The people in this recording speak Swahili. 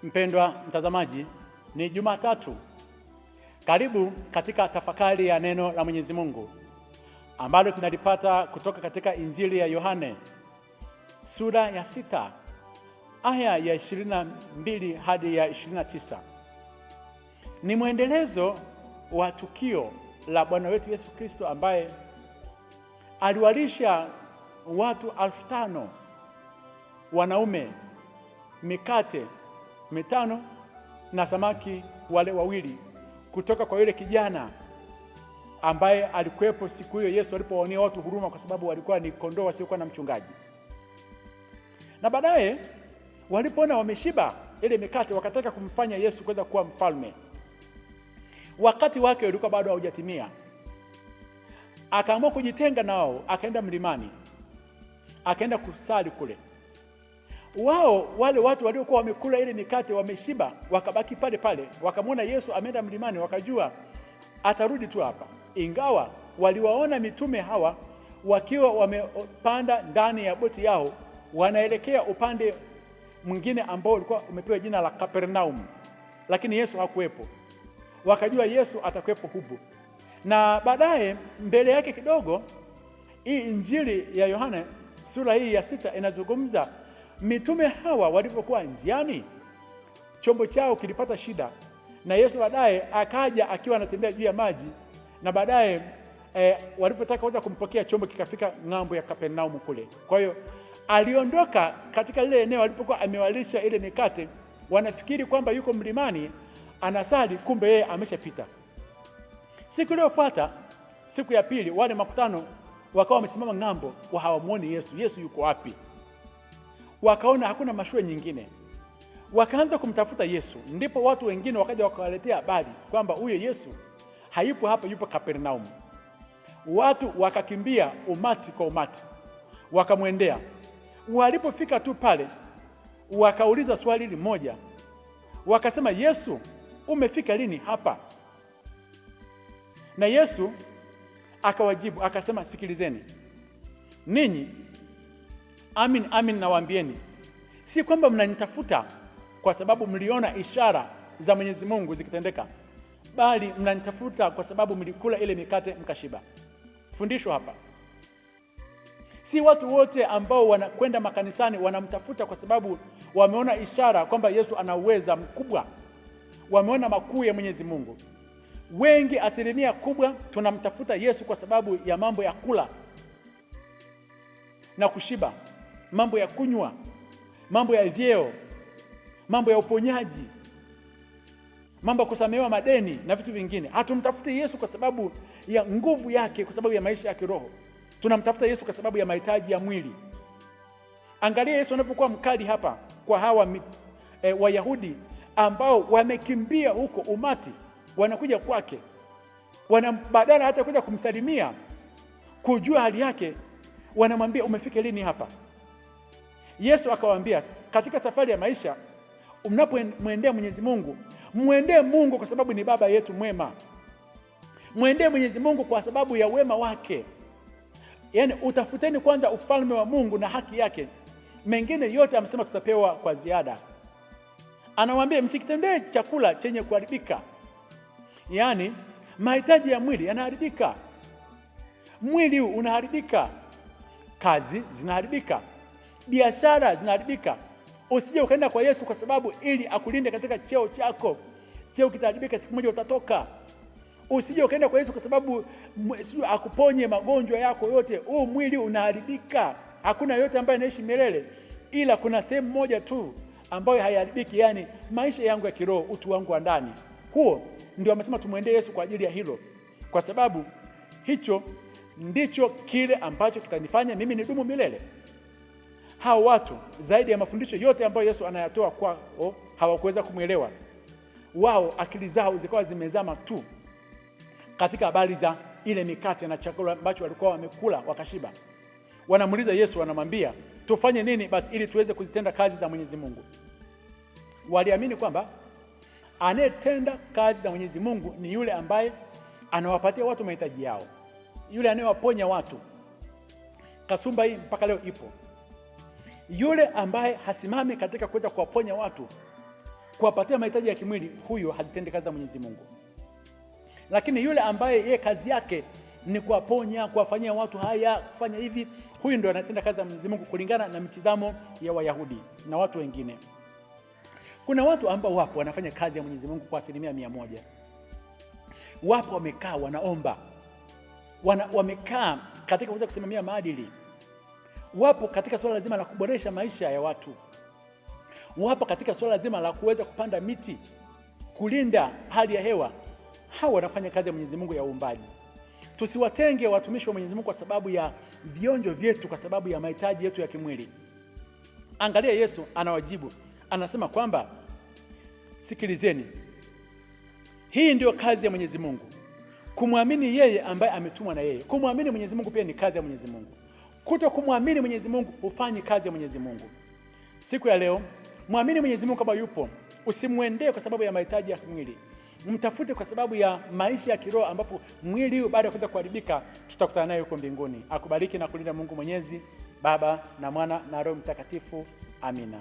Mpendwa mtazamaji, ni Jumatatu. Karibu katika tafakari ya neno la Mwenyezi Mungu ambalo tunalipata kutoka katika Injili ya Yohane sura ya 6 aya ya 22 hadi ya 29. Ni mwendelezo wa tukio la Bwana wetu Yesu Kristo ambaye aliwalisha watu 5,000 wanaume mikate 5 na samaki wale wawili kutoka kwa yule kijana ambaye alikuwepo siku hiyo Yesu alipowaonea watu huruma, kwa sababu walikuwa ni kondoo wasiokuwa na mchungaji. Na baadaye walipoona wameshiba ile mikate, wakataka kumfanya Yesu kuweza kuwa mfalme. Wakati wake ulikuwa bado haujatimia. Akaamua kujitenga nao, akaenda mlimani, akaenda kusali kule. Wale watu waliokuwa wamekula ile mikate wameshiba, wakabaki pale pale. Wakamwona Yesu ameenda mlimani, wakajua atarudi tu hapa. Ingawa waliwaona mitume hawa wakiwa wamepanda ndani ya boti yao, wanaelekea upande mwingine ambao ulikuwa umepewa jina la Kapernaum, lakini Yesu hakuwepo. Wakajua Yesu atakuwepo hubu. Na baadaye mbele yake kidogo, hii Injili ya Yohane sura hii ya 6 inazungumza mitume hawa walipokuwa njiani, chombo chao kilipata shida, na Yesu baadaye akaja akiwa anatembea juu ya maji, na baadaye walipotaka kuanza kumpokea, chombo kikafika ng'ambo ya Kapernaum kule. Kwa hiyo aliondoka katika lile eneo alipokuwa amewalisha ile mikate. Wanafikiri kwamba yuko mlimani anasali, kumbe yeye ameshapita. Siku iliyofuata, siku ya pili, wale makutano wakawa wamesimama ng'ambo, hawamuoni Yesu. Yesu yuko wapi? Wakaona hakuna mashua nyingine, wakaanza kumtafuta Yesu. Ndipo watu wengine wakaja wakawaletea habari kwamba huyo Yesu hayupo hapa, yupo Kapernaum. Watu wakakimbia umati kwa umati, wakamwendea. Walipofika tu pale, wakauliza swali moja, wakasema, Yesu, umefika lini hapa? Na Yesu akawajibu akasema, sikilizeni ninyi, amin amin nawaambieni, si kwamba mnanitafuta kwa sababu mliona ishara za Mwenyezi Mungu zikitendeka, bali mnanitafuta kwa sababu mlikula ile mikate mkashiba. Fundisho hapa, si watu wote ambao wanakwenda makanisani wanamtafuta kwa sababu wameona ishara kwamba Yesu ana uweza mkubwa, wameona makuu ya Mwenyezi Mungu. Wengi, asilimia kubwa, tunamtafuta Yesu kwa sababu ya mambo ya kula na kushiba, mambo ya kunywa, mambo ya vyeo, mambo ya uponyaji, mambo ya kusamehewa madeni na vitu vingine. Hatumtafuti Yesu kwa sababu ya nguvu yake, kwa sababu ya maisha ya kiroho. Tunamtafuta Yesu kwa sababu ya mahitaji ya mwili. Angalia Yesu anapokuwa mkali hapa kwa hawa Wayahudi ambao wamekimbia huko umati, wanakuja kwake, badala hata kuja kumsalimia, kujua hali yake, wanamwambia, umefika lini hapa? Yesu akawaambia, katika safari ya maisha, mnapomwendea Mwenyezi Mungu, mwendee Mungu kwa sababu ni baba yetu mwema. Mwendee Mwenyezi Mungu kwa sababu ya wema wake. Yaani, utafuteni kwanza ufalme wa Mungu na haki yake, mengine yote amesema tutapewa kwa ziada. Anawaambia, msikitendee chakula chenye kuharibika. Yaani, mahitaji ya mwili yanaharibika. Mwili huu unaharibika, kazi zinaharibika, biashara zinaharibika. Usije ukaenda kwa Yesu kwa sababu ili akulinde katika cheo chako. Cheo kitaharibika, siku moja utatoka. Usije ukaenda kwa Yesu kwa sababu akuponye magonjwa yako yote. Huu mwili unaharibika. Hakuna yote ambaye anaishi milele, ila kuna sehemu moja tu ambayo haiharibiki, yani maisha yangu ya kiroho, utu wangu wa ndani. Huo ndio amesema tumwendee Yesu kwa ajili ya hilo, kwa sababu hicho ndicho kile ambacho kitanifanya mimi nidumu milele. Hao watu, zaidi ya mafundisho yote ambayo Yesu anayatoa kwao, hawakuweza kumwelewa. Wao akili zao zikawa zimezama tu katika habari za ile mikate na chakula ambacho walikuwa wamekula wakashiba. Wanamuuliza Yesu, wanamwambia, tufanye nini basi ili tuweze kuzitenda kazi za Mwenyezi Mungu? Waliamini kwamba anayetenda kazi za Mwenyezi Mungu ni yule ambaye anawapatia watu mahitaji yao, yule anayewaponya watu. Kasumba hii mpaka leo ipo. Yule ambaye hasimami katika kuweza kuwaponya watu kuwapatia mahitaji ya kimwili, huyo hazitendi kazi za Mwenyezi Mungu. Lakini yule ambaye yeye kazi yake ni kuwaponya, kuwafanyia watu haya, kufanya hivi, huyu ndio anatenda kazi za Mwenyezi Mungu kulingana na mitazamo ya Wayahudi na watu wengine. Kuna watu ambao wapo wanafanya kazi ya Mwenyezi Mungu kwa 100%. Wapo wamekaa wanaomba, wamekaa katika kuweza kusimamia maadili, wapo katika swala zima la kuboresha maisha ya watu, wapo katika swala zima la kuweza kupanda miti, kulinda hali ya hewa. Hao wanafanya kazi ya Mwenyezi Mungu ya uumbaji. Tusiwatenge watumishi wa Mwenyezi Mungu kwa sababu ya vionjo vyetu, kwa sababu ya mahitaji yetu ya kimwili. Angalia Yesu anawajibu, anasema kwamba sikilizeni, hii ndio kazi ya Mwenyezi Mungu, kumwamini yeye ambaye ametumwa na yeye. Kumwamini Mwenyezi Mungu pia ni kazi ya Mwenyezi Mungu. Kuto kumwamini Mwenyezi Mungu hufanyi kazi ya Mwenyezi Mungu. Siku ya leo, muamini Mwenyezi Mungu kama yupo. Usimwendee kwa sababu ya mahitaji ya kimwili. Mtafute kwa sababu ya maisha ya kiroho, ambapo mwili baada ya kuanza kuharibika tutakutana naye huko mbinguni. Akubariki na kulinda Mungu Mwenyezi, Baba na Mwana na Roho Mtakatifu. Amina.